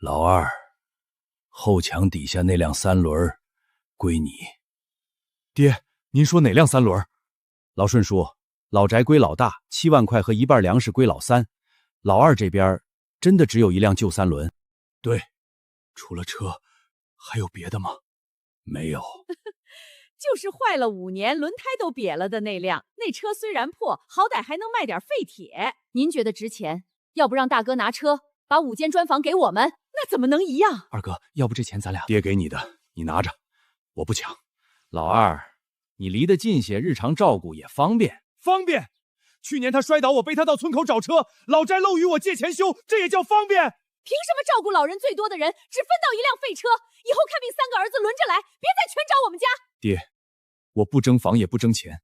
老二，后墙底下那辆三轮归你。爹，您说哪辆三轮？老顺叔，老宅归老大，7万块和1半粮食归老三，老二这边真的只有一辆旧三轮。对，除了车，还有别的吗？没有。就是坏了5年，轮胎都瘪了的那辆。那车虽然破，好歹还能卖点废铁。您觉得值钱？要不让大哥拿车，把5间砖房给我们，那怎么能一样？二哥，要不这钱咱俩……爹给你的，你拿着，我不抢。老二，你离得近些，日常照顾也方便。方便？去年他摔倒，我背他到村口找车，老宅漏雨我借钱修，这也叫方便？凭什么照顾老人最多的人只分到1辆废车？以后看病3个儿子轮着来，别再全找我们家。爹，我不争房也不争钱，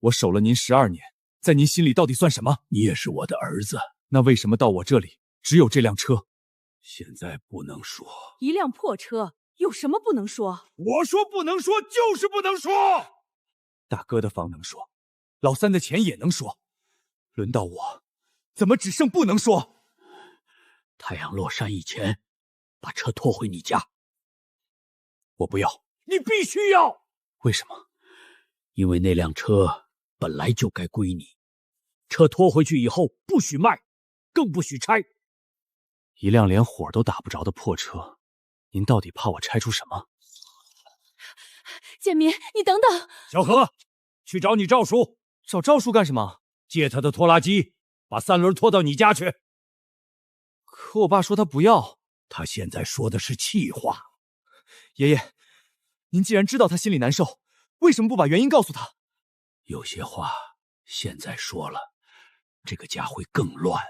我守了您12年，在您心里到底算什么？你也是我的儿子，那为什么到我这里只有这辆车？现在不能说。1辆破车有什么不能说？我说不能说就是不能说。大哥的房能说，老三的钱也能说，轮到我，怎么只剩不能说？太阳落山以前，把车拖回你家。我不要。你必须要。为什么？因为那辆车本来就该归你，车拖回去以后不许卖，更不许拆。一辆连火都打不着的破车，您到底怕我拆出什么？建民，你等等。小何，去找你赵叔。找赵叔干什么？借他的拖拉机，把3轮拖到你家去。可我爸说他不要。他现在说的是气话。爷爷，您既然知道他心里难受，为什么不把原因告诉他？有些话现在说了，这个家会更乱。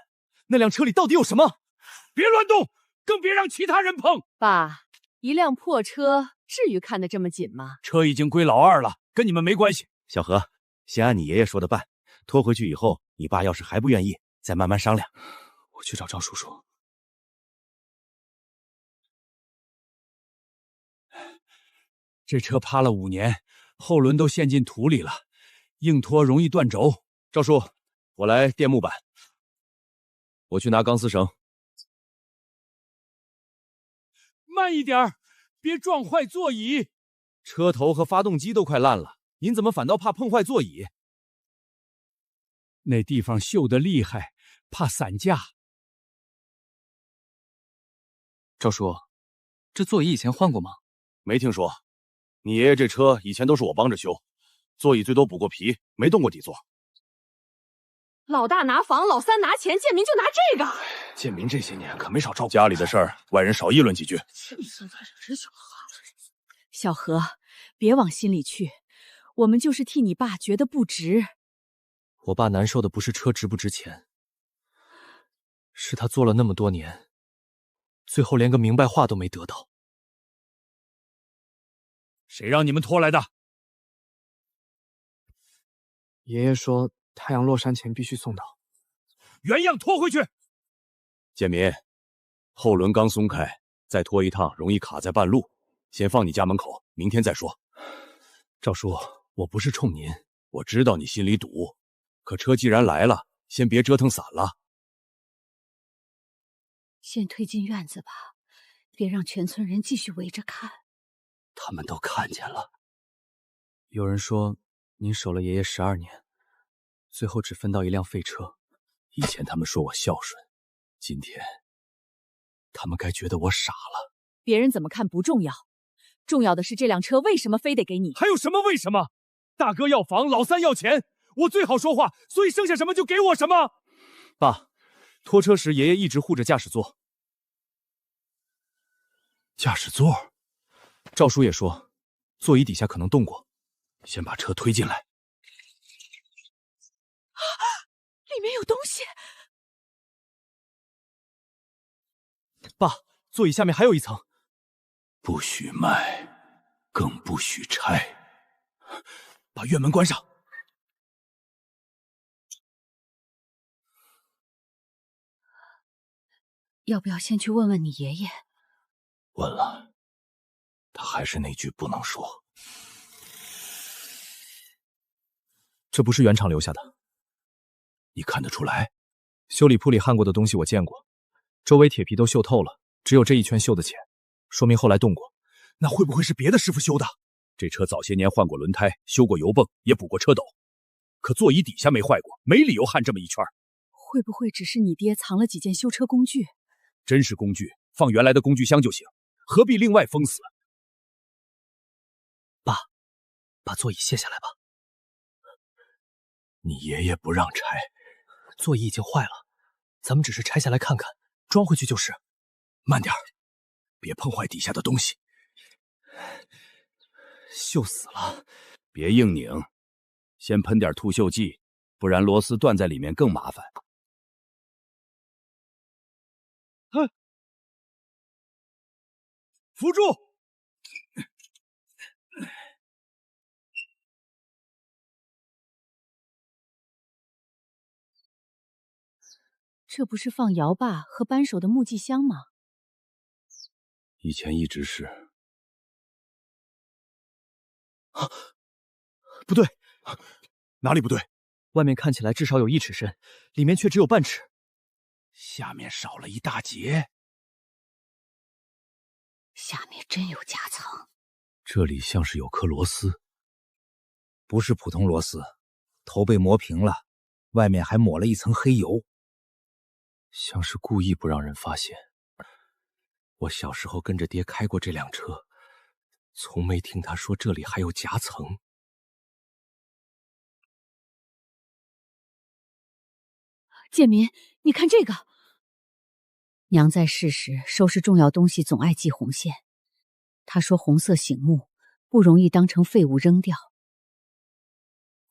那辆车里到底有什么？别乱动，更别让其他人碰。爸，1辆破车至于看得这么紧吗？车已经归老二了，跟你们没关系。小何，先按你爷爷说的办，拖回去以后，你爸要是还不愿意，再慢慢商量。我去找赵叔叔。这车趴了5年，后轮都陷进土里了，硬拖容易断轴。赵叔，我来垫木板。我去拿钢丝绳。慢一点，别撞坏座椅。车头和发动机都快烂了，您怎么反倒怕碰坏座椅？那地方锈得厉害，怕散架。赵叔，这座椅以前换过吗？没听说。你爷爷这车以前都是我帮着修，座椅最多补过皮，没动过底座。老大拿房，老三拿钱，建民就拿这个。建民这些年可没少照顾家里的事儿，外人少议论几句。小何，别往心里去，我们就是替你爸觉得不值。我爸难受的不是车值不值钱，是他做了那么多年，最后连个明白话都没得到。谁让你们拖来的？爷爷说太阳落山前必须送到，原样拖回去。建民，后轮刚松开，再拖一趟容易卡在半路，先放你家门口，明天再说。赵叔，我不是冲您，我知道你心里堵，可车既然来了，先别折腾散了。先推进院子吧，别让全村人继续围着看。他们都看见了。有人说您守了爷爷12年，最后只分到1辆废车。以前他们说我孝顺，今天他们该觉得我傻了。别人怎么看不重要，重要的是这辆车为什么非得给你？还有什么为什么？大哥要房，老三要钱，我最好说话，所以剩下什么就给我什么。爸，拖车时爷爷一直护着驾驶座。驾驶座？赵叔也说，座椅底下可能动过。先把车推进来。里面有东西。爸，座椅下面还有一层。不许卖，更不许拆。把院门关上。要不要先去问问你爷爷？问了，他还是那句不能说。这不是原厂留下的。你看得出来？修理铺里焊过的东西我见过，周围铁皮都锈透了，只有这一圈修的钱，说明后来动过。那会不会是别的师傅修的？这车早些年换过轮胎，修过油泵，也补过车斗，可座椅底下没坏过，没理由焊这么一圈。会不会只是你爹藏了几件修车工具？真是工具，放原来的工具箱就行，何必另外封死？爸，把座椅卸下来吧。你爷爷不让拆，座椅已经坏了，咱们只是拆下来看看，装回去就是。慢点，别碰坏底下的东西。锈死了，别硬拧，先喷点吐锈剂，不然螺丝断在里面更麻烦。扶住！这不是放摇把和扳手的木屐箱吗？以前一直是。不对，哪里不对？外面看起来至少有1尺深，里面却只有半尺，下面少了一大截。下面真有夹层。这里像是有颗螺丝，不是普通螺丝，头被磨平了，外面还抹了一层黑油，像是故意不让人发现。我小时候跟着爹开过这辆车，从没听他说这里还有夹层。建民，你看这个。娘在世时收拾重要东西总爱系红线，她说红色醒目，不容易当成废物扔掉。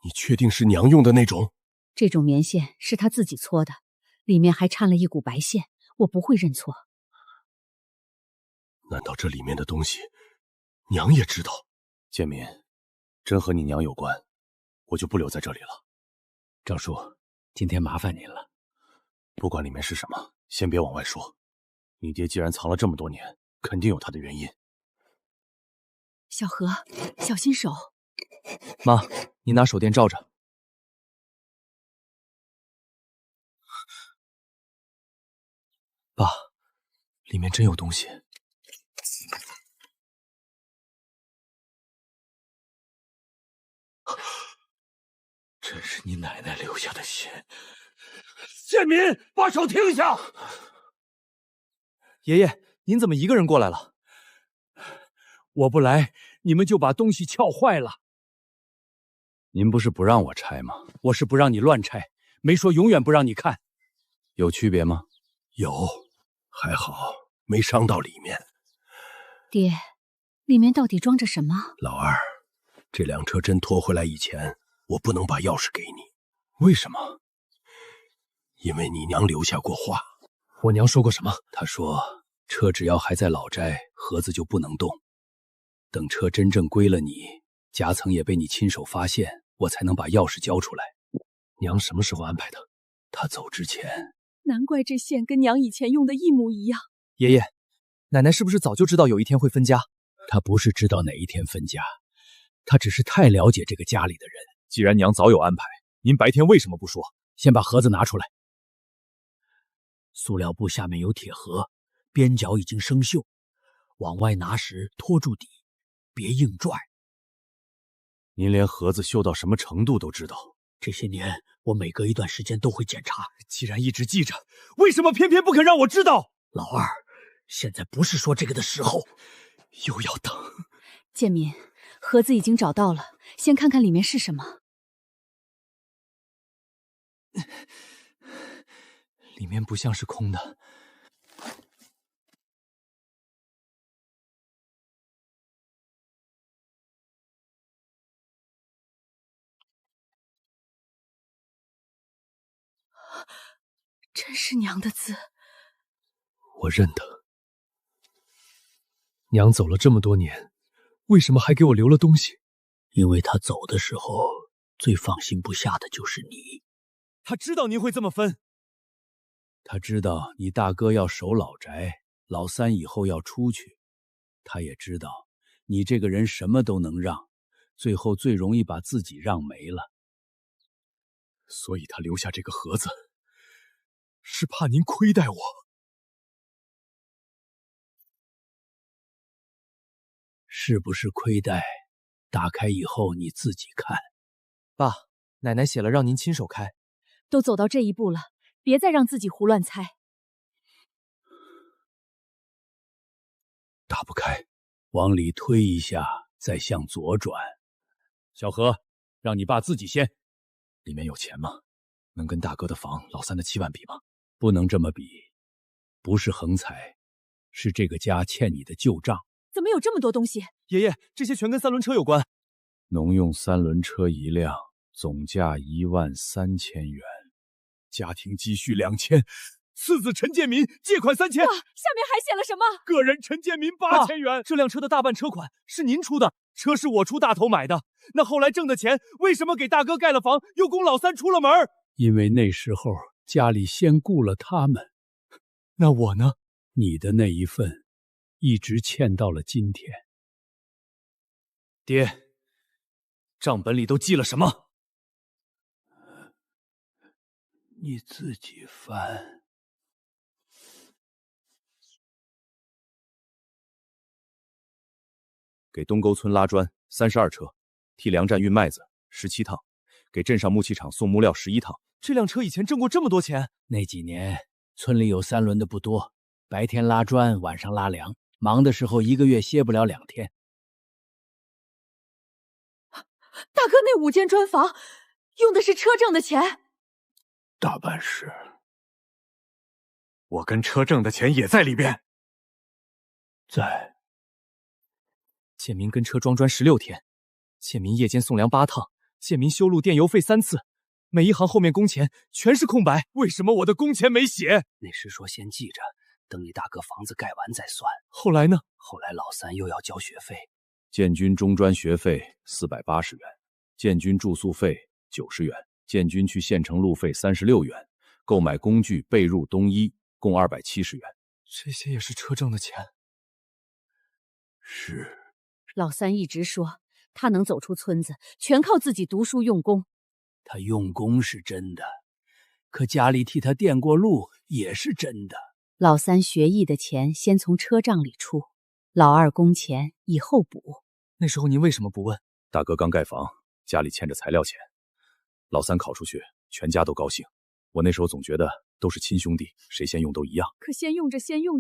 你确定是娘用的那种？这种棉线是她自己搓的，里面还掺了一股白线，我不会认错。难道这里面的东西娘也知道？建民，真和你娘有关，我就不留在这里了。张叔，今天麻烦您了。不管里面是什么，先别往外说。你爹既然藏了这么多年，肯定有他的原因。小何，小心手。妈，你拿手电照着。爸，里面真有东西。这是你奶奶留下的信。建民，把手停下！爷爷，您怎么一个人过来了？我不来，你们就把东西撬坏了。您不是不让我拆吗？我是不让你乱拆，没说永远不让你看。有区别吗？有，还好没伤到里面。爹，里面到底装着什么？老二，这辆车真拖回来以前，我不能把钥匙给你。为什么？因为你娘留下过话。我娘说过什么？她说车只要还在老宅，盒子就不能动。等车真正归了你，夹层也被你亲手发现，我才能把钥匙交出来。娘什么时候安排的？她走之前。难怪这线跟娘以前用的一模一样。爷爷，奶奶是不是早就知道有一天会分家？她不是知道哪一天分家，她只是太了解这个家里的人。既然娘早有安排，您白天为什么不说？先把盒子拿出来。塑料布下面有铁盒，边角已经生锈，往外拿时拖住底，别硬拽。您连盒子锈到什么程度都知道。这些年我每隔一段时间都会检查。既然一直记着，为什么偏偏不肯让我知道？老二，现在不是说这个的时候。又要等。建民，盒子已经找到了，先看看里面是什么。里面不像是空的。真是娘的字。我认得。娘走了这么多年，为什么还给我留了东西？因为她走的时候，最放心不下的就是你。她知道您会这么分。他知道你大哥要守老宅，老三以后要出去。他也知道你这个人什么都能让，最后最容易把自己让没了。所以他留下这个盒子，是怕您亏待我。是不是亏待？打开以后你自己看。爸，奶奶写了让您亲手开。都走到这一步了，别再让自己胡乱猜。打不开，往里推一下，再向左转。小何，让你爸自己先。里面有钱吗？能跟大哥的房老三的7万比吗？不能这么比，不是横财，是这个家欠你的旧账。怎么有这么多东西？爷爷，这些全跟3轮车有关。农用3轮车1辆，总价13000元，家庭积蓄2000，次子陈建民借款3000。哇，下面还写了什么？个人陈建民8000元。这辆车的大半车款是您出的，车是我出大头买的。那后来挣的钱，为什么给大哥盖了房，又供老三出了门？因为那时候家里先雇了他们。那我呢？你的那一份一直欠到了今天。爹，账本里都记了什么？你自己翻。给东沟村拉砖32车，替粮站运麦子17趟，给镇上木器厂送木料11趟。这辆车以前挣过这么多钱？那几年村里有3轮的不多，白天拉砖，晚上拉粮，忙的时候1个月歇不了2天。大哥，那5间砖房用的是车挣的钱？大半是。我跟车挣的钱也在里边。在。建民跟车装砖16天，建民夜间送粮8趟，建民修路电油费3次，每一行后面工钱全是空白。为什么我的工钱没写？那时说先记着，等你大哥房子盖完再算。后来呢？后来老三又要交学费。建军中专学费480元，建军住宿费90元，建军去县城路费36元，购买工具、被褥、冬衣共270元。这些也是车挣的钱。是。老三一直说他能走出村子，全靠自己读书用功。他用功是真的，可家里替他垫过路也是真的。老三学艺的钱先从车账里出，老二工钱以后补。那时候您为什么不问？大哥刚盖房，家里欠着材料钱，老三考出去，全家都高兴。我那时候总觉得都是亲兄弟，谁先用都一样。可先用着，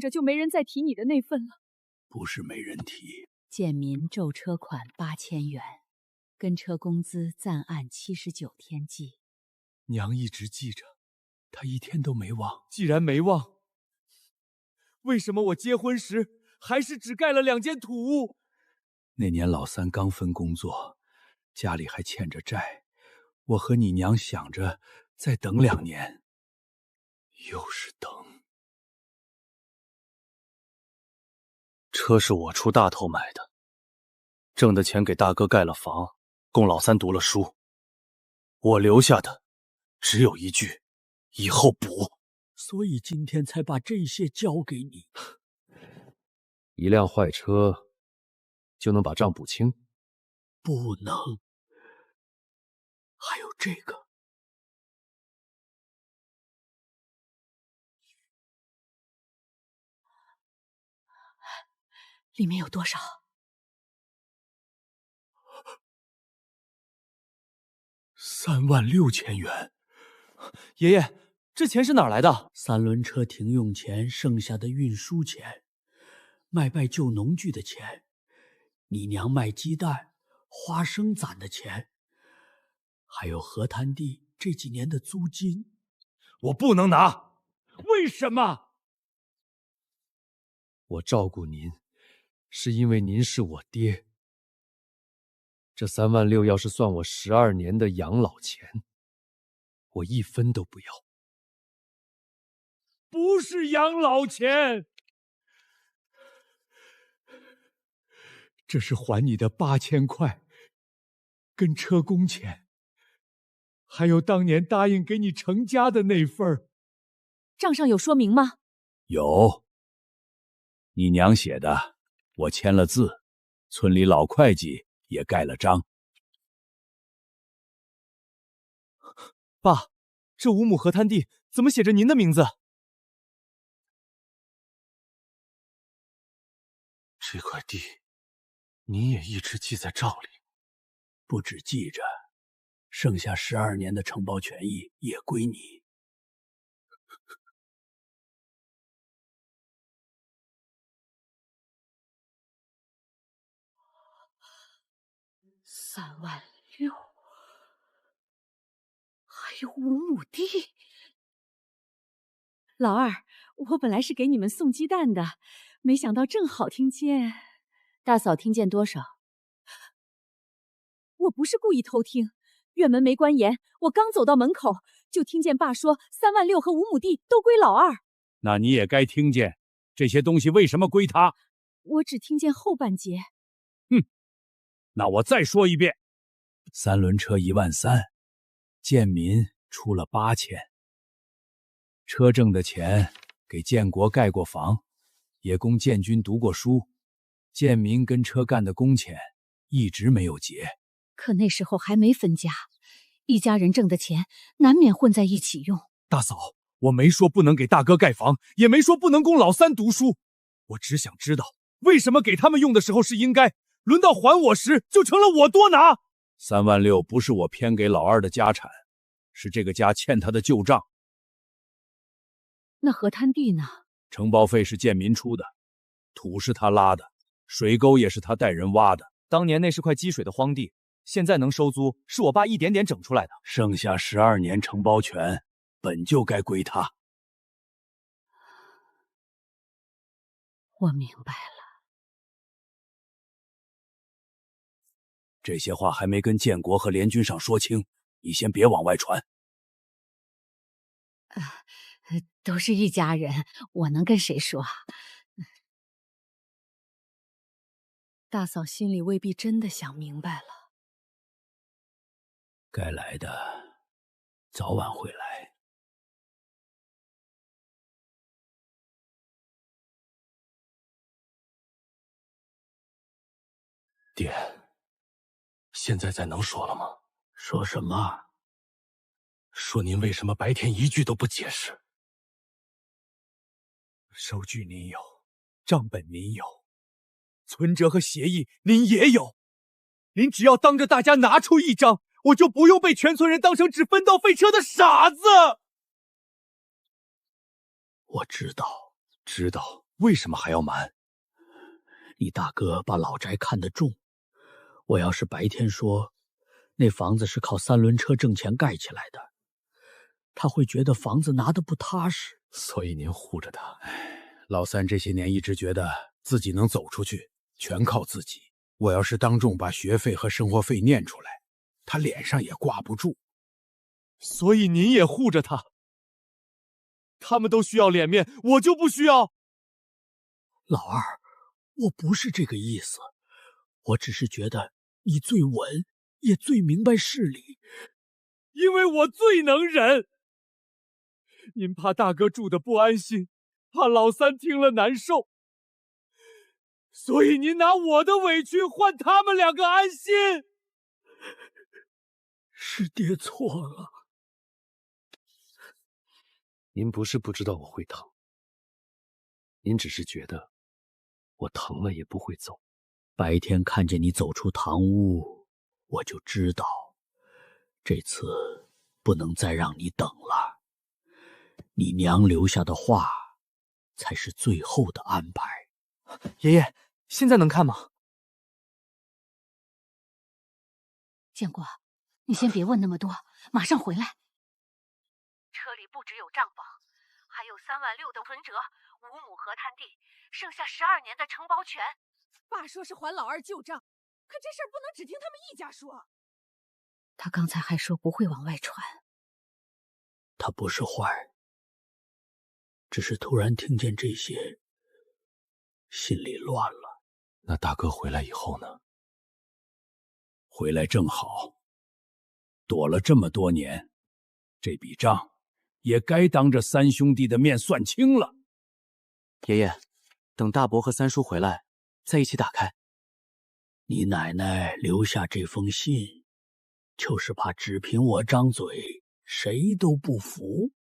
就没人再提你的那份了。不是没人提。建民骤车款8000元，跟车工资暂按79天计。娘一直记着，她一天都没忘。既然没忘，为什么我结婚时还是只盖了2间土屋？那年老三刚分工作，家里还欠着债，我和你娘想着再等2年，又是等。车是我出大头买的，挣的钱给大哥盖了房，供老三读了书。我留下的只有一句：以后补。所以今天才把这些交给你。一辆坏车就能把账补清？不能。还有这个。里面有多少？36000元。爷爷，这钱是哪儿来的？3轮车停用钱，剩下的运输钱，卖旧农具的钱，你娘卖鸡蛋、花生攒的钱，还有河滩地这几年的租金。我不能拿。为什么？我照顾您，是因为您是我爹。这3万6要是算我12年的养老钱，我1分都不要。不是养老钱，这是还你的8000块，跟车工钱，还有当年答应给你成家的那份儿。账上有说明吗？有，你娘写的，我签了字，村里老会计也盖了章。爸，这5亩河滩地怎么写着您的名字？这块地你也一直记在账里？不只记着，剩下12年的承包权益也归你。3.6万，还有5亩地。老二，我本来是给你们送鸡蛋的，没想到正好听见。大嫂听见多少？我不是故意偷听，院门没关严，我刚走到门口，就听见爸说3.6万和5亩地都归老二。那你也该听见，这些东西为什么归他？我只听见后半截。那我再说一遍，3轮车1.3万，建民出了8000，车挣的钱给建国盖过房，也供建军读过书，建民跟车干的工钱一直没有结。可那时候还没分家，一家人挣的钱难免混在一起用。大嫂，我没说不能给大哥盖房，也没说不能供老三读书，我只想知道为什么给他们用的时候是应该，轮到还我时就成了我多拿。3.6万不是我偏给老二的家产，是这个家欠他的旧账。那河滩地呢？承包费是建民出的，土是他拉的，水沟也是他带人挖的。当年那是块积水的荒地，现在能收租是我爸一点点整出来的。剩下12年承包权本就该归他。我明白了。这些话还没跟建国和联军上说清，你先别往外传。都是一家人，我能跟谁说？大嫂心里未必真的想明白了。该来的早晚会来。爹，现在能说了吗？说什么？说您为什么白天一句都不解释？收据您有，账本您有，存折和协议您也有，您只要当着大家拿出一张，我就不用被全村人当成只分道废车的傻子。我知道，为什么还要瞒？你大哥把老宅看得重，我要是白天说那房子是靠3轮车挣钱盖起来的，他会觉得房子拿得不踏实。所以您护着他。老三这些年一直觉得自己能走出去，全靠自己。我要是当众把学费和生活费念出来，他脸上也挂不住。所以您也护着他。他们都需要脸面，我就不需要。老二，我不是这个意思，我只是觉得你最稳，也最明白事理。因为我最能忍。您怕大哥住得不安心，怕老三听了难受，所以您拿我的委屈换他们2个安心。是爹错了。您不是不知道我会疼，您只是觉得我疼了也不会走。白天看见你走出堂屋，我就知道这次不能再让你等了。你娘留下的话才是最后的安排。爷爷，现在能看吗？建国，你先别问那么多，马上回来。车里不只有账本，还有3.6万的存折，5亩河滩地，剩下12年的承包权。爸说是还老二旧账，可这事儿不能只听他们一家说。他刚才还说不会往外传。他不是坏，只是突然听见这些，心里乱了。那大哥回来以后呢？回来正好，躲了这么多年，这笔账也该当着3兄弟的面算清了。爷爷，等大伯和三叔回来，再一起打开。你奶奶留下这封信，就是怕只凭我张嘴，谁都不服。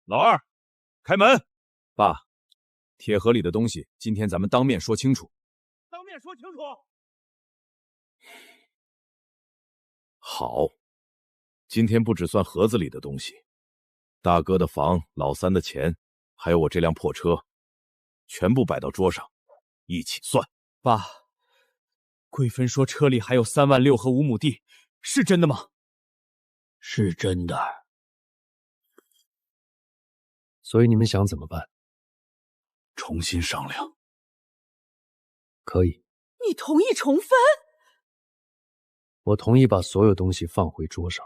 老二，开门！爸，铁盒里的东西，今天咱们当面说清楚。当面说清楚。好，今天不只算盒子里的东西，大哥的房、老三的钱，还有我这辆破车，全部摆到桌上，一起算。爸，贵芬说车里还有3万6和5亩地，是真的吗？是真的。所以你们想怎么办？重新商量。可以，你同意重分？我同意把所有东西放回桌上。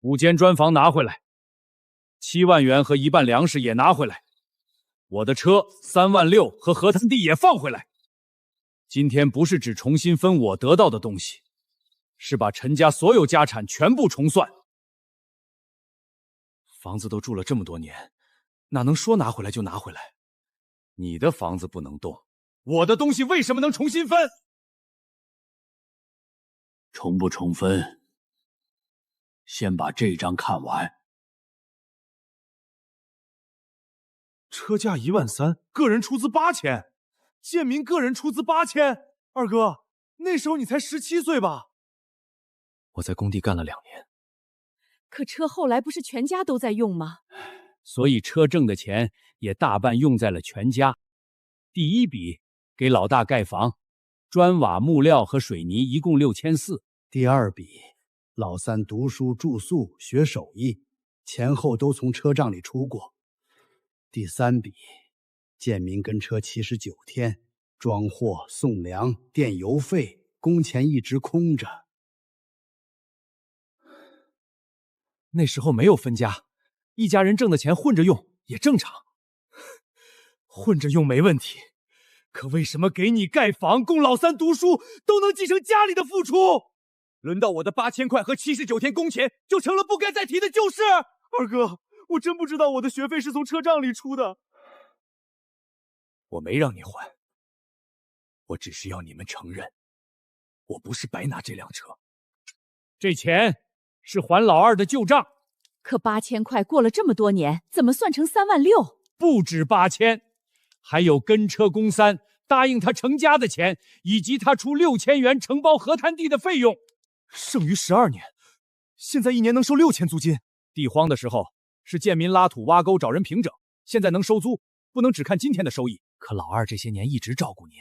5间砖房拿回来，7万元和1半粮食也拿回来，我的车3万6和河滩地也放回来。今天不是只重新分我得到的东西，是把陈家所有家产全部重算。房子都住了这么多年，哪能说拿回来就拿回来？你的房子不能动，我的东西为什么能重新分？重不重分，先把这张看完。车价1万3，个人出资8000，建民个人出资8000。二哥，那时候你才17岁吧？我在工地干了2年，可车后来不是全家都在用吗？所以车挣的钱也大半用在了全家。第一笔给老大盖房，砖瓦木料和水泥一共6400。第二笔，老三读书住宿学手艺，前后都从车账里出过。第三笔，建民跟车79天，装货送粮电油费工钱一直空着。那时候没有分家，一家人挣的钱混着用也正常，混着用没问题。可为什么给你盖房供老三读书都能继承家里的付出，轮到我的8000块和79天工钱就成了不该再提的旧事？二哥，我真不知道我的学费是从车账里出的。我没让你还，我只是要你们承认，我不是白拿这辆车。这钱是还老二的旧账。可8000块过了这么多年，怎么算成3万6？不止8000，还有跟车公3答应他成家的钱，以及他出6000元承包河滩地的费用。剩余12年，现在1年能收6000租金。地荒的时候是建民拉土挖沟找人平整，现在能收租，不能只看今天的收益。可老二这些年一直照顾您，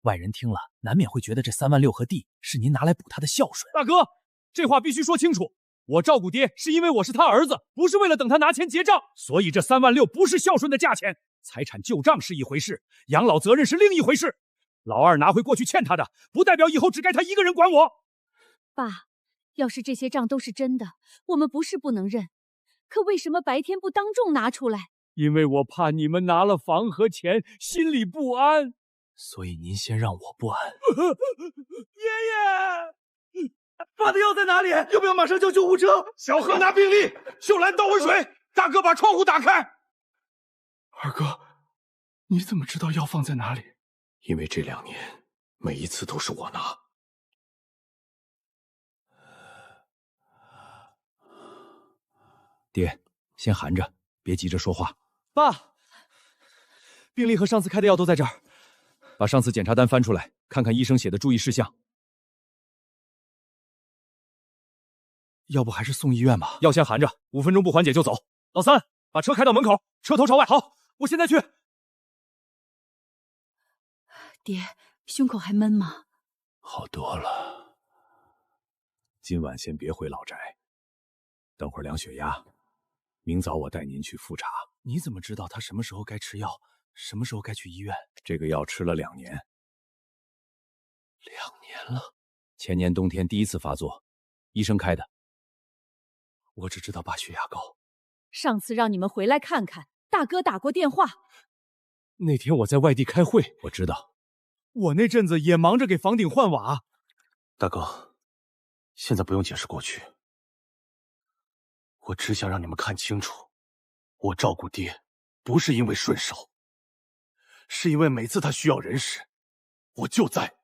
外人听了难免会觉得这3万6和地是您拿来补他的孝顺。大哥，这话必须说清楚。我照顾爹是因为我是他儿子，不是为了等他拿钱结账。所以这3万6不是孝顺的价钱。财产旧账是一回事，养老责任是另一回事。老二拿回过去欠他的，不代表以后只该他一个人管我。爸，要是这些账都是真的，我们不是不能认，可为什么白天不当众拿出来？因为我怕你们拿了房和钱心里不安，所以您先让我不安。爷爷，爸的药在哪里？要不要马上叫救护车？小何拿病历，秀兰倒温水，大哥把窗户打开。二哥，你怎么知道药放在哪里？因为这2年每一次都是我拿。爹，先含着，别急着说话。爸，病历和上次开的药都在这儿。把上次检查单翻出来，看看医生写的注意事项。要不还是送医院吧。药先含着，5分钟不缓解就走。老三，把车开到门口，车头朝外。好，我现在去。爹，胸口还闷吗？好多了。今晚先别回老宅，等会儿量血压，明早我带您去复查。你怎么知道他什么时候该吃药，什么时候该去医院？这个药吃了2年。2年了。前年冬天第1次发作，医生开的。我只知道爸血压高。上次让你们回来看看，大哥打过电话。那天我在外地开会。我知道。我那阵子也忙着给房顶换瓦。大哥，现在不用解释过去。我只想让你们看清楚，我照顾爹不是因为顺手，是因为每次他需要人时，我就在。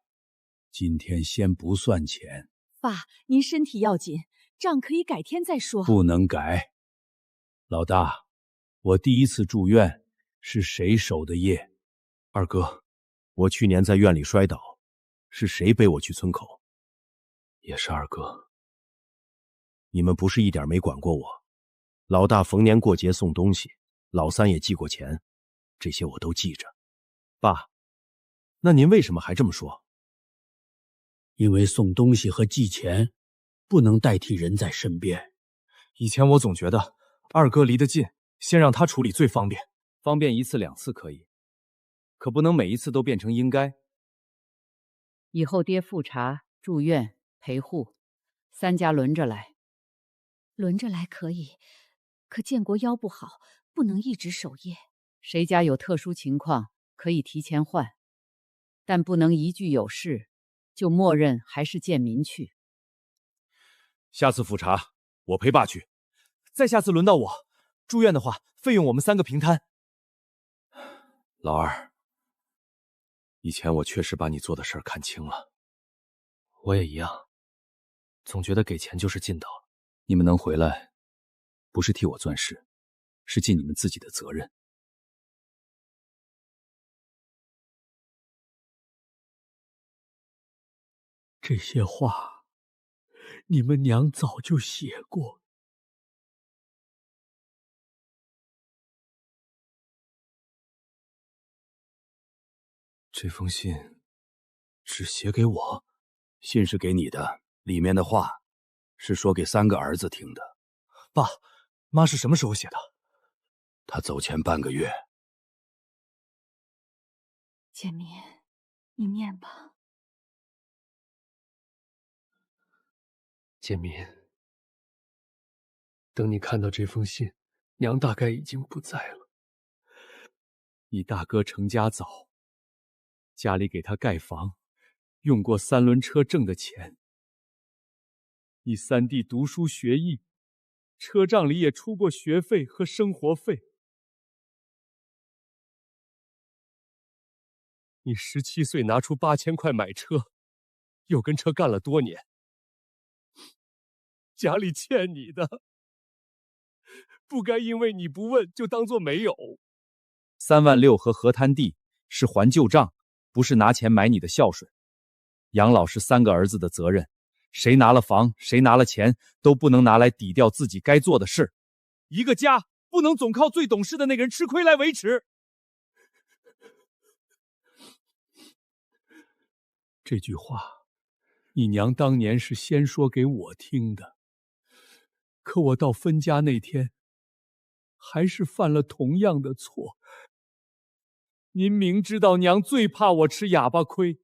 今天先不算钱。爸，您身体要紧，账可以改天再说。不能改。老大，我第一次住院是谁守的夜？二哥，我去年在院里摔倒，是谁背我去村口？也是二哥。你们不是一点没管过我？老大逢年过节送东西，老三也寄过钱，这些我都记着。爸，那您为什么还这么说？因为送东西和寄钱不能代替人在身边。以前我总觉得二哥离得近，先让他处理最方便。方便1次2次可以，可不能每一次都变成应该。以后爹复查、住院、陪护，3家轮着来。轮着来可以，可建国腰不好，不能一直守夜。谁家有特殊情况可以提前换，但不能一句有事就默认还是建民去。下次复查我陪爸去，再下次轮到我住院的话，费用我们3个平摊。老二，以前我确实把你做的事儿看清了。我也一样，总觉得给钱就是尽到了。你们能回来，不是替我钻事，是尽你们自己的责任。这些话，你们娘早就写过。这封信只写给我，信是给你的，里面的话是说给3个儿子听的。爸，妈是什么时候写的？他走前半个月。建民，你念吧。建民，等你看到这封信，娘大概已经不在了。你大哥成家早，家里给他盖房，用过3轮车挣的钱。你3弟读书学艺，车账里也出过学费和生活费。你17岁拿出8000块买车，又跟车干了多年，家里欠你的，不该因为你不问就当作没有。3万6和河滩地是还旧账，不是拿钱买你的孝顺。养老是3个儿子的责任，谁拿了房，谁拿了钱，都不能拿来抵掉自己该做的事。一个家不能总靠最懂事的那个人吃亏来维持。这句话，你娘当年是先说给我听的，可我到分家那天，还是犯了同样的错。您明知道娘最怕我吃哑巴亏。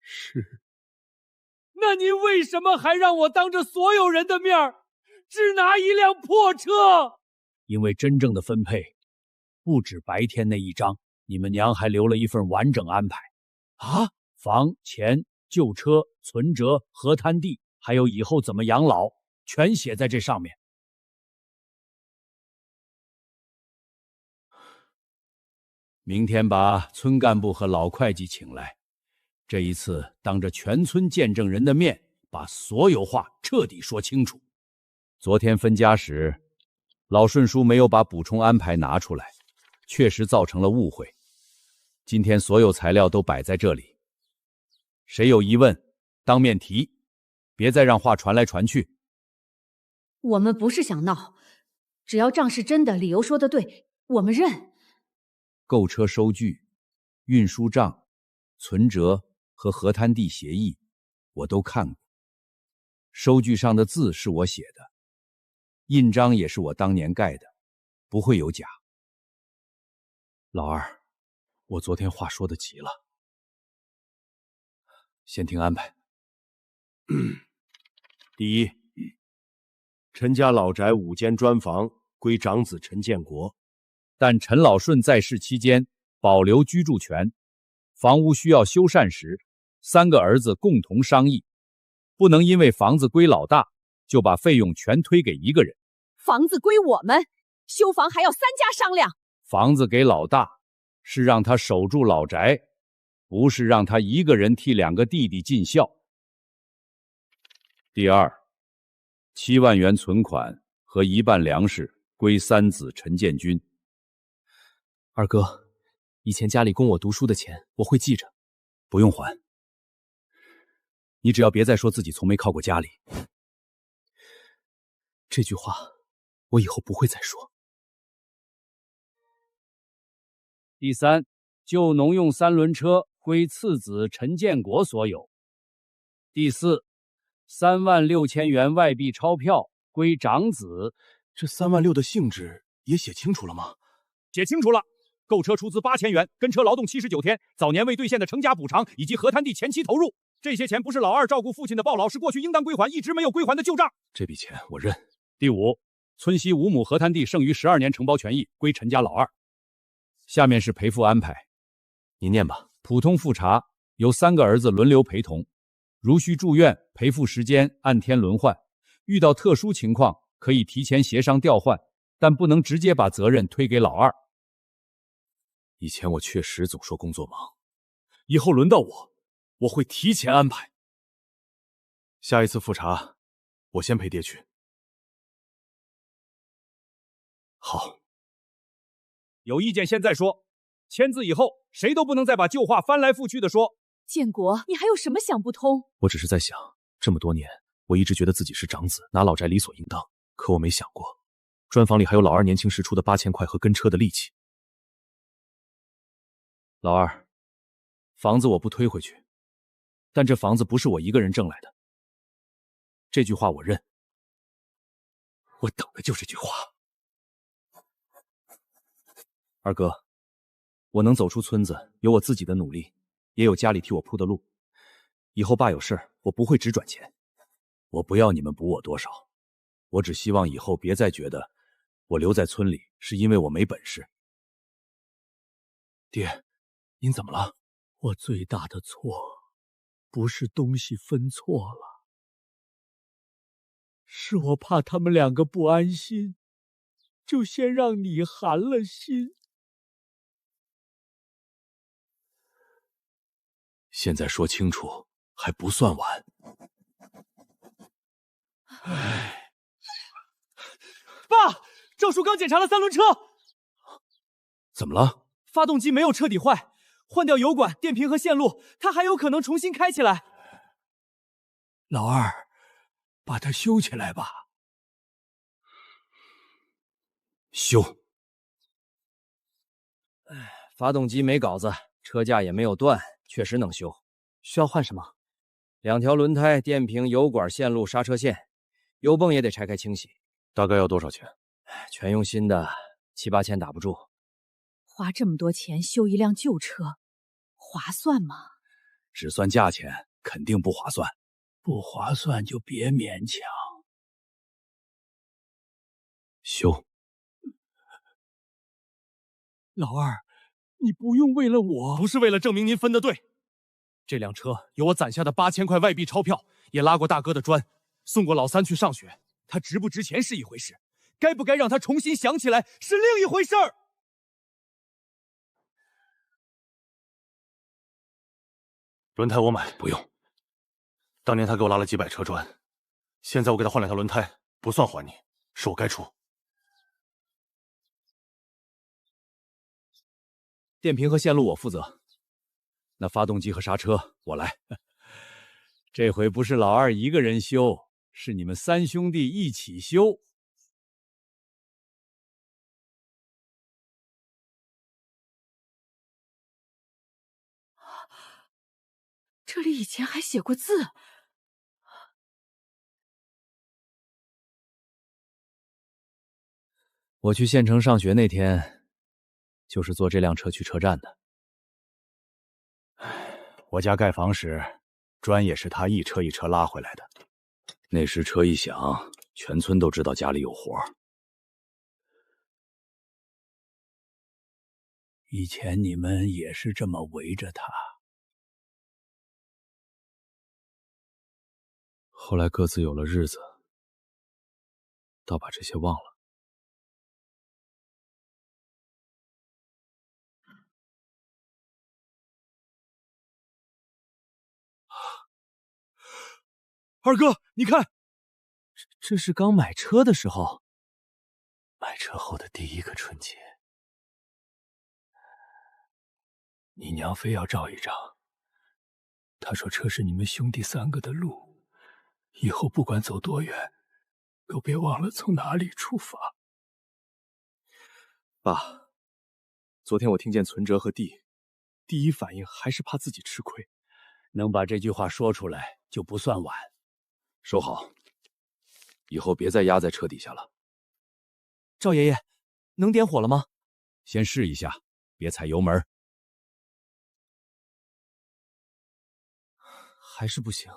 是。那您为什么还让我当着所有人的面只拿1辆破车？因为真正的分配不止白天那一张，你们娘还留了一份完整安排。啊，房、钱、旧车、存折、河滩地，还有以后怎么养老，全写在这上面。明天把村干部和老会计请来，这一次当着全村见证人的面，把所有话彻底说清楚。昨天分家时，老顺叔没有把补充安排拿出来，确实造成了误会。今天所有材料都摆在这里，谁有疑问当面提，别再让话传来传去。我们不是想闹，只要账是真的，理由说的对，我们认。购车收据、运输账、存折和河滩地协议我都看过，收据上的字是我写的，印章也是我当年盖的，不会有假。老二，我昨天话说的急了，先听安排。第一，陈家老宅5间砖房归长子陈建国，但陈老顺在世期间保留居住权，房屋需要修缮时，3个儿子共同商议，不能因为房子归老大，就把费用全推给一个人。房子归我们，修房还要3家商量。房子给老大，是让他守住老宅，不是让他一个人替2个弟弟尽孝。第二， 7万元存款和1半粮食归三子陈建军。二哥，以前家里供我读书的钱，我会记着。不用还。你只要别再说自己从没靠过家里。这句话，我以后不会再说。第三，旧农用3轮车归次子陈建国所有。第四，3万6千元外币钞票归长子。这3万6的性质也写清楚了吗？写清楚了。购车出资8000元，跟车劳动79天，早年未兑现的成家补偿以及河滩地前期投入，这些钱不是老二照顾父亲的报劳，是过去应当归还一直没有归还的旧账。这笔钱我认。第五，村西5亩河滩地剩余12年承包权益归陈家老二。下面是赔付安排，你念吧。普通复查由3个儿子轮流陪同，如需住院，赔付时间按天轮换，遇到特殊情况可以提前协商调换，但不能直接把责任推给老二。以前我确实总说工作忙，以后轮到我会提前安排。下一次复查，我先陪爹去。好。有意见现在说，签字以后谁都不能再把旧话翻来覆去的说。建国，你还有什么想不通？我只是在想，这么多年，我一直觉得自己是长子，拿老宅理所应当，可我没想过，砖房里还有老二年轻时出的8000块和跟车的力气。老二，房子我不推回去，但这房子不是我一个人挣来的。这句话我认。我等的就这句话。二哥，我能走出村子，有我自己的努力，也有家里替我铺的路。以后爸有事，我不会只转钱。我不要你们补我多少，我只希望以后别再觉得我留在村里是因为我没本事。爹，您怎么了？我最大的错，不是东西分错了，是我怕他们2个不安心，就先让你寒了心。现在说清楚还不算晚。爸，赵叔刚检查了3轮车，怎么了？发动机没有彻底坏，换掉油管、电瓶和线路，它还有可能重新开起来。老二，把它修起来吧。修。发动机没稿子，车架也没有断，确实能修。需要换什么？2条轮胎、电瓶、油管、线路、刹车线，油泵也得拆开清洗。大概要多少钱？全用新的，7、8千打不住。花这么多钱修一辆旧车，划算吗？只算价钱，肯定不划算。不划算就别勉强。修。老二，你不用为了我，不是为了证明您分得对。这辆车有我攒下的8000块外币钞票，也拉过大哥的砖，送过老三去上学。他值不值钱是一回事，该不该让他重新想起来是另一回事儿。轮胎我买，不用。当年他给我拉了几百车砖，现在我给他换2条轮胎，不算还你，是我该出。电瓶和线路我负责，那发动机和刹车我来。这回不是老二一个人修，是你们3兄弟一起修。这里以前还写过字。我去县城上学那天，就是坐这辆车去车站的。我家盖房时，砖也是他一车一车拉回来的。那时车一响，全村都知道家里有活。以前你们也是这么围着他。后来各自有了日子，倒把这些忘了。二哥，你看，这是刚买车的时候，买车后的第一个春节，你娘非要照一张。她说车是你们兄弟3个的路，以后不管走多远，都别忘了从哪里出发。爸，昨天我听见存折和地，第一反应还是怕自己吃亏。能把这句话说出来就不算晚。收好，以后别再压在车底下了。赵爷爷，能点火了吗？先试一下，别踩油门。还是不行。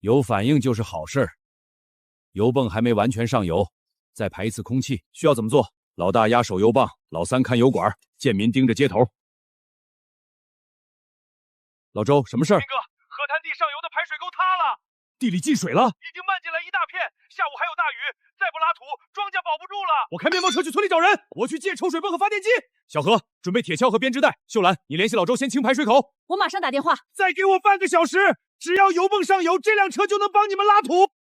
有反应就是好事儿。油泵还没完全上油，再排一次空气。需要怎么做？老大压手油棒，老三看油管，建民盯着接头。老周，什么事儿？明哥，河滩地上游的排水沟塌了，地里进水了，已经漫进来一大片，下午还有大雨，再不拉土，庄稼保不住了。我开面包车去村里找人，我去借抽水泵和发电机。小何，准备铁锹和编织袋。秀兰，你联系老周先清排水口。我马上打电话。再给我半个小时，只要油泵上油，这辆车就能帮你们拉土。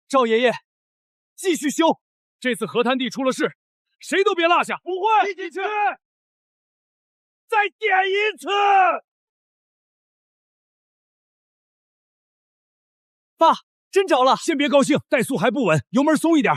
赵爷爷，继续修。这次河滩地出了事，谁都别落下。不会，一起去。再点一次。爸，真着了！先别高兴，怠速还不稳，油门松一点。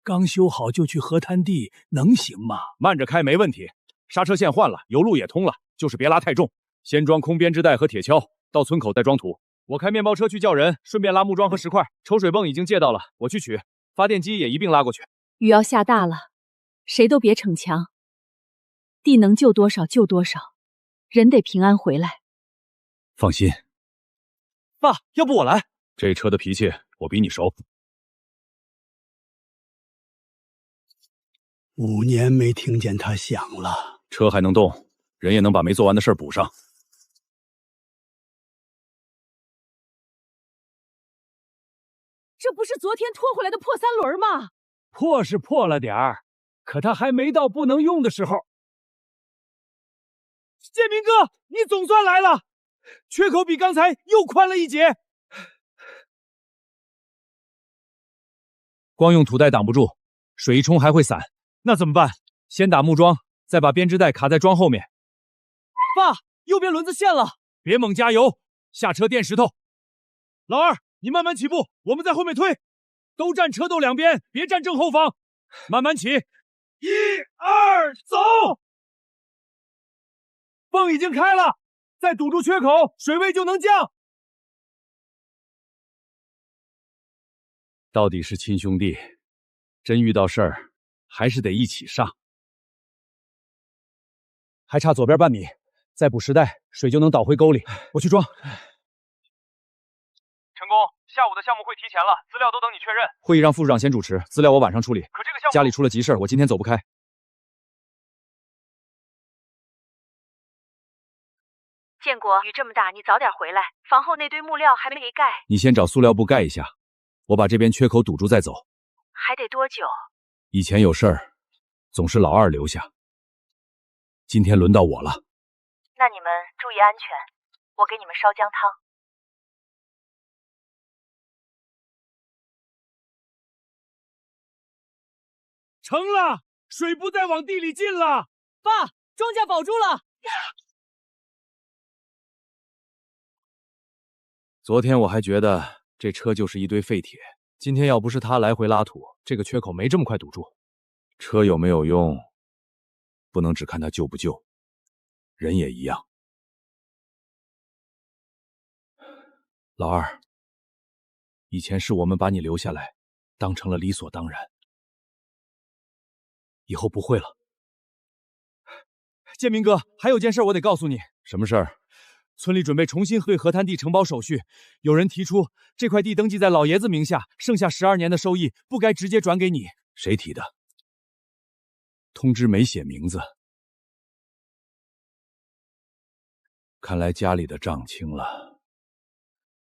刚修好就去河滩地，能行吗？慢着开没问题，刹车线换了，油路也通了，就是别拉太重。先装空编织袋和铁锹，到村口再装土。我开面包车去叫人，顺便拉木桩和石块。抽水泵已经借到了，我去取。发电机也一并拉过去。雨要下大了，谁都别逞强，地能救多少救多少，人得平安回来。放心，爸，要不我来？这车的脾气我比你熟。5年没听见它响了，车还能动，人也能把没做完的事儿补上。这不是昨天拖回来的破3轮吗？破是破了点儿，可它还没到不能用的时候。建民哥，你总算来了，缺口比刚才又宽了一截。光用土袋挡不住，水一冲还会散，那怎么办？先打木桩，再把编织袋卡在桩后面。爸，右边轮子陷了，别猛加油，下车垫石头。老二，你慢慢起步，我们在后面推。都站车斗两边，别站正后方。慢慢起，1、2，走！泵已经开了，再堵住缺口，水位就能降。到底是亲兄弟，真遇到事儿还是得一起上。还差左边半米，再补10袋，水就能倒回沟里。我去装。成功，下午的项目会提前了，资料都等你确认。会议让副处长先主持，资料我晚上处理。可这个项目家里出了急事，我今天走不开。建国，雨这么大，你早点回来，房后那堆木料还没给盖。你先找塑料布盖一下，我把这边缺口堵住再走。还得多久？以前有事儿，总是老二留下。今天轮到我了。那你们注意安全，我给你们烧姜汤。成了，水不再往地里进了。爸，庄稼保住了。昨天我还觉得这车就是一堆废铁，今天要不是他来回拉土，这个缺口没这么快堵住。车有没有用，不能只看他救不救，人也一样。老二，以前是我们把你留下来，当成了理所当然，以后不会了。建明哥，还有件事我得告诉你。什么事儿？村里准备重新对河滩地承包手续，有人提出这块地登记在老爷子名下，剩下12年的收益不该直接转给你。谁提的？通知没写名字。看来家里的账清了，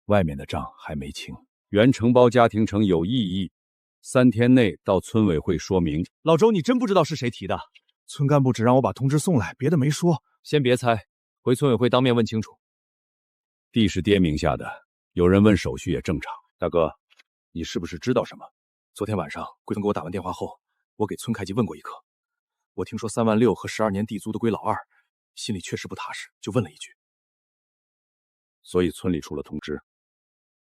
外面的账还没清。原承包家庭成有异议，3天内到村委会说明。老周，你真不知道是谁提的？村干部只让我把通知送来，别的没说。先别猜，回村委会当面问清楚。地是爹名下的，有人问手续也正常。大哥，你是不是知道什么？昨天晚上贵村给我打完电话后，我给村会计问过一课。我听说3万6和12年地租都归老二，心里确实不踏实，就问了一句。所以村里出了通知。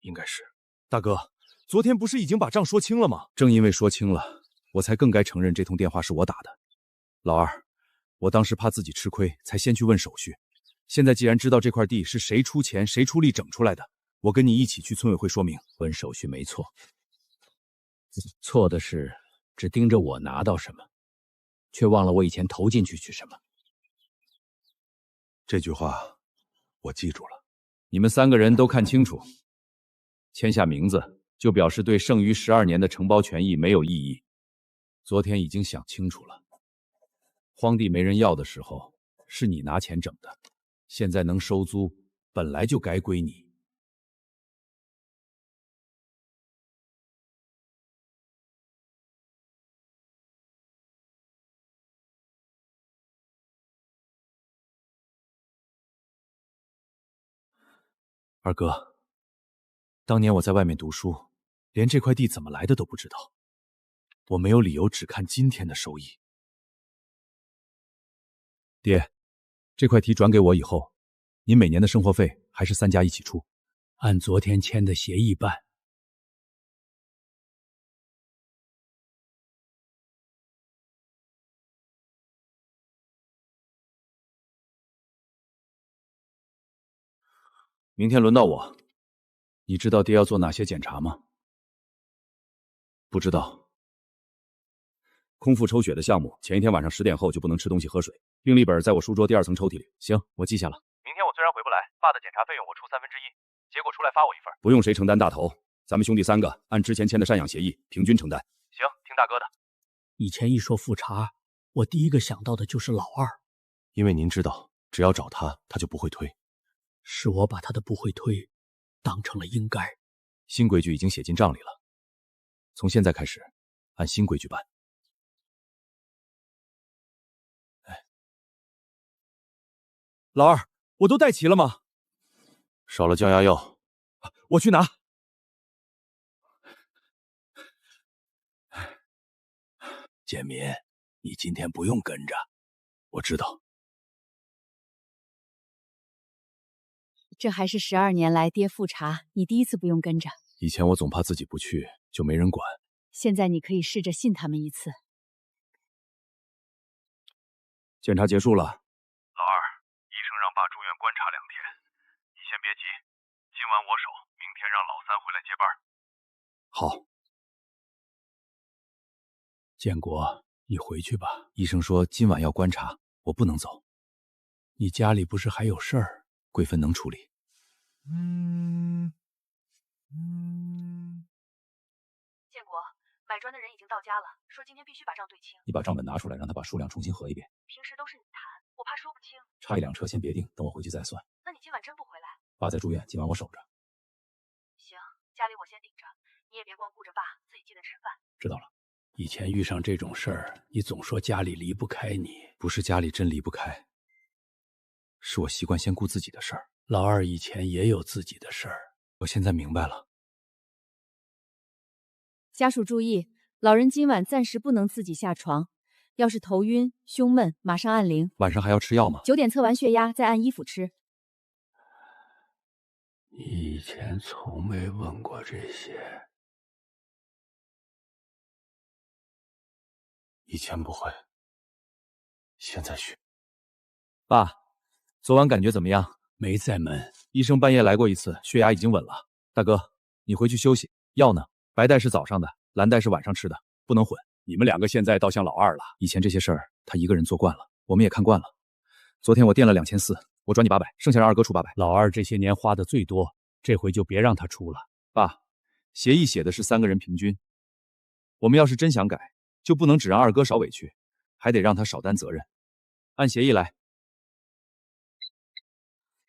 应该是。大哥，昨天不是已经把账说清了吗？正因为说清了，我才更该承认这通电话是我打的。老二，我当时怕自己吃亏，才先去问手续。现在既然知道这块地是谁出钱谁出力整出来的，我跟你一起去村委会说明。问手续没错，错的是只盯着我拿到什么，却忘了我以前投进去什么。这句话我记住了。你们3个人都看清楚，签下名字就表示对剩余12年的承包权益没有异议。昨天已经想清楚了，荒地没人要的时候是你拿钱整的，现在能收租本来就该归你。二哥，当年我在外面读书，连这块地怎么来的都不知道，我没有理由只看今天的收益。爹，这块地转给我以后，您每年的生活费还是3家一起出，按昨天签的协议办。明天轮到我。你知道爹要做哪些检查吗？不知道。空腹抽血的项目，前一天晚上10点后就不能吃东西喝水。病历本在我书桌第2层抽屉里。行，我记下了。明天我虽然回不来，爸的检查费用我出1/3，结果出来发我一份。不用谁承担大头，咱们兄弟3个按之前签的赡养协议平均承担。行，听大哥的。以前一说复查，我第一个想到的就是老二，因为您知道，只要找他，他就不会推。是我把他的不会推当成了应该。新规矩已经写进账里了，从现在开始按新规矩办。老二，我都带齐了吗？少了降压药，我去拿。建民，你今天不用跟着，我知道。这还是12年来爹复查，你第一次不用跟着。以前我总怕自己不去就没人管，现在你可以试着信他们一次。检查结束了。老二，医生让爸住院观察2天，你先别急，今晚我守，明天让老3回来接班。好。建国，你回去吧。医生说今晚要观察，我不能走。你家里不是还有事儿？贵芬能处理。建国，买砖的人已经到家了，说今天必须把账对清。你把账本拿出来，让他把数量重新核一遍。平时都是你谈，我怕说不清。差1辆车先别定，等我回去再算。那你今晚真不回来？爸在住院，今晚我守着。行，家里我先顶着，你也别光顾着爸，自己记得吃饭。知道了。以前遇上这种事儿，你总说家里离不开你。不是家里真离不开，是我习惯先顾自己的事儿。老二以前也有自己的事儿，我现在明白了。家属注意，老人今晚暂时不能自己下床，要是头晕、胸闷，马上按铃。晚上还要吃药吗？ 9点测完血压，再按衣服吃。你以前从没问过这些。以前不会，现在学。爸，昨晚感觉怎么样？没再闷，医生半夜来过一次，血压已经稳了。大哥，你回去休息。药呢？白带是早上的，蓝带是晚上吃的，不能混。你们2个现在倒像老二了。以前这些事儿他一个人做惯了，我们也看惯了。昨天我垫了2400，我转你800，剩下让二哥出800。老二这些年花的最多，这回就别让他出了。爸，协议写的是3个人平均，我们要是真想改，就不能只让二哥少委屈，还得让他少担责任。按协议来。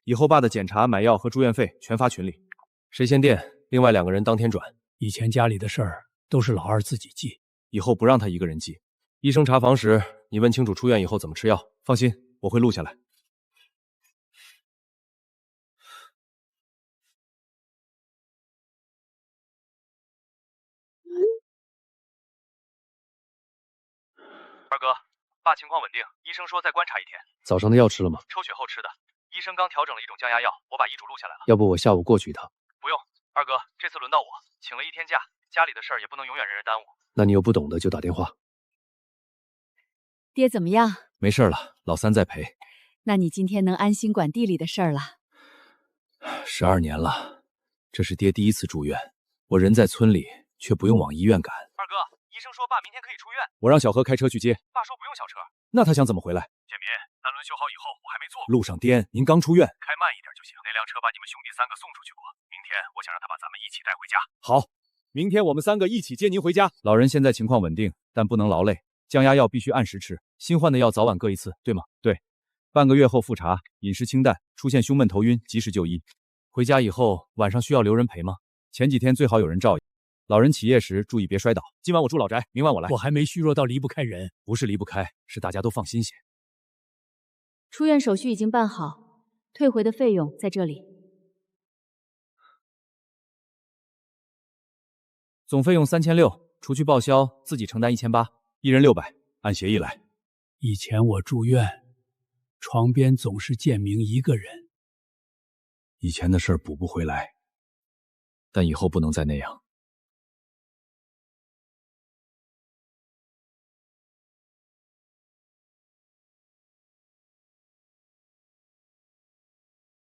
以后爸的检查、买药和住院费全发群里，谁先垫，另外2个人当天转。以前家里的事儿都是老二自己记，以后不让他一个人记。医生查房时，你问清楚出院以后怎么吃药。放心，我会录下来。二哥，爸情况稳定，医生说再观察1天。早上的药吃了吗？抽血后吃的，医生刚调整了一种降压药，我把医嘱录下来了。要不我下午过去一趟？不用，二哥，这次轮到我，请了1天假，家里的事儿也不能永远人人耽误。那你有不懂的就打电话。爹怎么样？没事了，老三在陪。那你今天能安心管地里的事儿了？12年了，这是爹第一次住院，我人在村里，却不用往医院赶。二哥，医生说爸明天可以出院。我让小何开车去接。爸说不用小车。那他想怎么回来？建民，3轮修好以后，我还没坐过。路上颠，您刚出院，开慢一点就行。那辆车把你们兄弟3个送出去过，明天我想让他把咱们一起带回家。好，明天我们3个一起接您回家。老人现在情况稳定，但不能劳累，降压药必须按时吃，新换的药早晚各1次，对吗？对。半个月后复查，饮食清淡，出现胸闷头晕，及时就医。回家以后晚上需要留人陪吗？前几天最好有人照应。老人起夜时注意别摔倒。今晚我住老宅，明晚我来。我还没虚弱到离不开人。不是离不开，是大家都放心些。出院手续已经办好，退回的费用在这里。总费用3600，除去报销，自己承担1800，一人600，按协议来。以前我住院，床边总是建明一个人。以前的事儿补不回来，但以后不能再那样。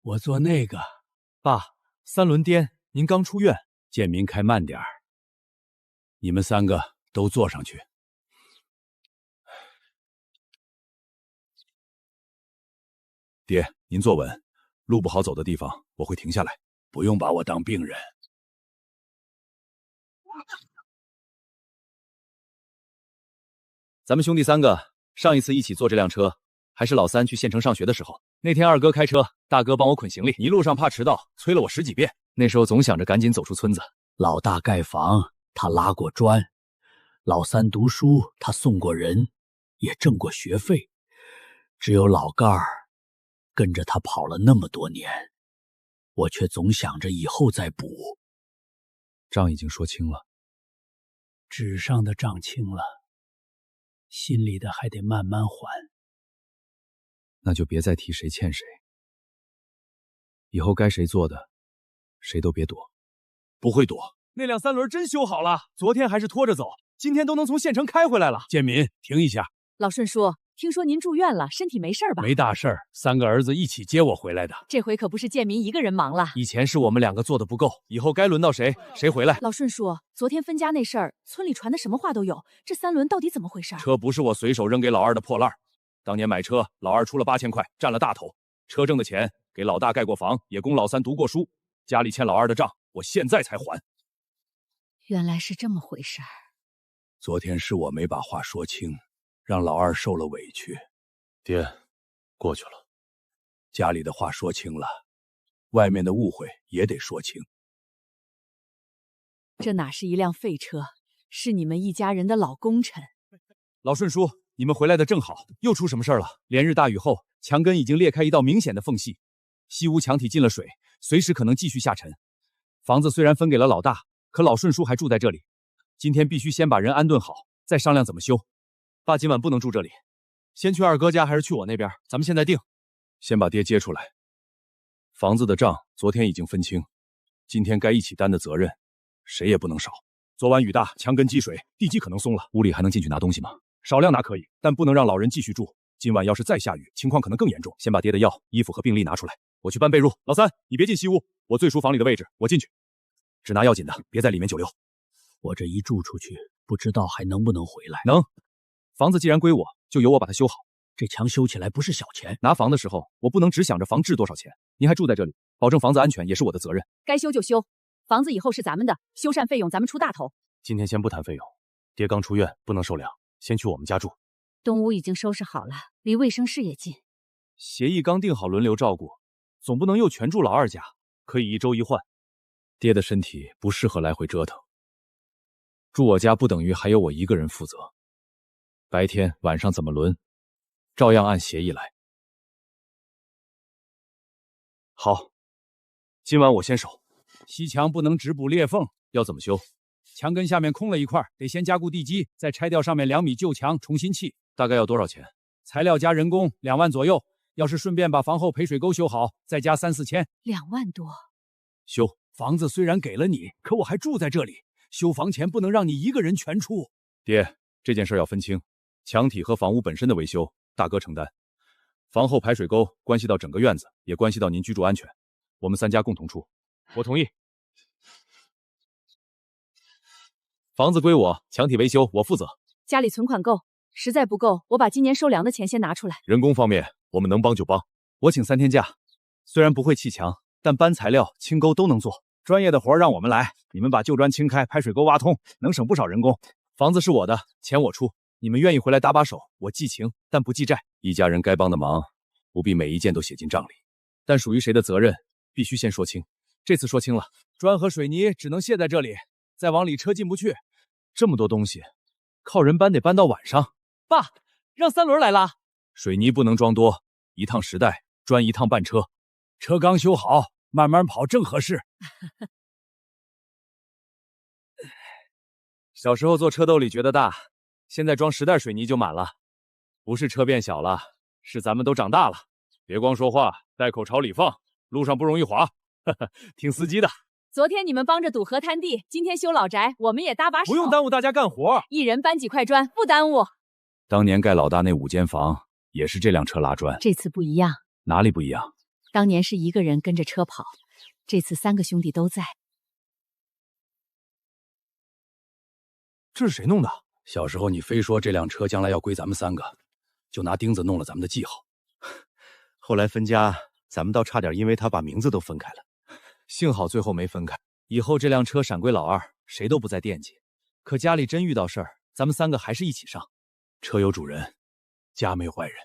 我做那个。爸，3轮颠，您刚出院。建明开慢点儿，你们3个都坐上去。爹，您坐稳，路不好走的地方我会停下来，不用把我当病人。咱们兄弟3个上一次一起坐这辆车，还是老三去县城上学的时候。那天二哥开车，大哥帮我捆行李，一路上怕迟到，催了我10几遍。那时候总想着赶紧走出村子。老大盖房，他拉过砖；老三读书，他送过人，也挣过学费。只有老盖儿跟着他跑了那么多年，我却总想着以后再补。账已经说清了，纸上的账清了，心里的还得慢慢还。那就别再提谁欠谁，以后该谁做的，谁都别躲。不会躲。那辆3轮真修好了，昨天还是拖着走，今天都能从县城开回来了。建民，停一下。老顺叔，听说您住院了，身体没事吧？没大事儿，3个儿子一起接我回来的。这回可不是建民一个人忙了。以前是我们2个做的不够，以后该轮到谁，谁回来。老顺叔，昨天分家那事儿，村里传的什么话都有，这3轮到底怎么回事？车不是我随手扔给老二的破烂，当年买车，老二出了8000块，占了大头。车挣的钱给老大盖过房，也供老三读过书，家里欠老二的账，我现在才还。原来是这么回事儿。昨天是我没把话说清，让老二受了委屈。爹，过去了。家里的话说清了，外面的误会也得说清。这哪是一辆废车，是你们一家人的老功臣。老顺叔，你们回来的正好，又出什么事儿了？连日大雨后，墙根已经裂开一道明显的缝隙，西屋墙体进了水，随时可能继续下沉。房子虽然分给了老大，可老顺叔还住在这里。今天必须先把人安顿好，再商量怎么修。爸今晚不能住这里，先去二哥家还是去我那边？咱们现在定。先把爹接出来。房子的账昨天已经分清，今天该一起担的责任，谁也不能少。昨晚雨大，墙根积水，地基可能松了。屋里还能进去拿东西吗？少量拿可以，但不能让老人继续住。今晚要是再下雨，情况可能更严重。先把爹的药、衣服和病历拿出来，我去搬被褥。老三，你别进西屋，我最熟房里的位置，我进去。只拿要紧的，别在里面久留。我这一住出去，不知道还能不能回来。能。房子既然归我，就由我把它修好。这墙修起来不是小钱。拿房的时候，我不能只想着房值多少钱。您还住在这里，保证房子安全也是我的责任。该修就修，房子以后是咱们的，修缮费用咱们出大头。今天先不谈费用，爹刚出院，不能受凉，先去我们家住。东屋已经收拾好了，离卫生室也近。协议刚定好，轮流照顾，总不能又全住老二家，可以1周1换。爹的身体不适合来回折腾，住我家不等于还有我一个人负责。白天晚上怎么轮，照样按协议来。好，今晚我先守。西墙不能只补裂缝，要怎么修？墙根下面空了一块，得先加固地基，再拆掉上面2米旧墙，重新砌。大概要多少钱？材料加人工2万左右。要是顺便把房后陪水沟修好，再加3、4千。2万多。修房子虽然给了你，可我还住在这里，修房钱不能让你一个人全出。爹，这件事要分清，墙体和房屋本身的维修，大哥承担。房后排水沟关系到整个院子，也关系到您居住安全，我们3家共同出。我同意。房子归我，墙体维修我负责。家里存款够，实在不够，我把今年收粮的钱先拿出来。人工方面，我们能帮就帮。我请3天假，虽然不会砌墙，但搬材料、清沟都能做。专业的活让我们来，你们把旧砖清开，排水沟挖通，能省不少人工。房子是我的，钱我出。你们愿意回来搭把手，我记情，但不记债。一家人该帮的忙，不必每一件都写进账里，但属于谁的责任，必须先说清。这次说清了，砖和水泥只能卸在这里，再往里车进不去。这么多东西，靠人搬得搬到晚上。爸，让3轮来拉。水泥不能装多，1趟10袋，砖1趟半车。车刚修好，慢慢跑正合适。小时候坐车兜里觉得大，现在装10袋水泥就满了。不是车变小了，是咱们都长大了。别光说话，袋口朝里放，路上不容易滑。听司机的。昨天你们帮着堵河滩地，今天修老宅，我们也搭把手。不用耽误大家干活，一人搬几块砖，不耽误。当年盖老大那5间房，也是这辆车拉砖。这次不一样。哪里不一样？当年是1个人跟着车跑，这次3个兄弟都在。这是谁弄的？小时候你非说这辆车将来要归咱们3个，就拿钉子弄了咱们的记号。后来分家，咱们倒差点因为他把名字都分开了。幸好最后没分开，以后这辆车闪归老二，谁都不再惦记。可家里真遇到事儿，咱们3个还是一起上。车有主人，家没坏人。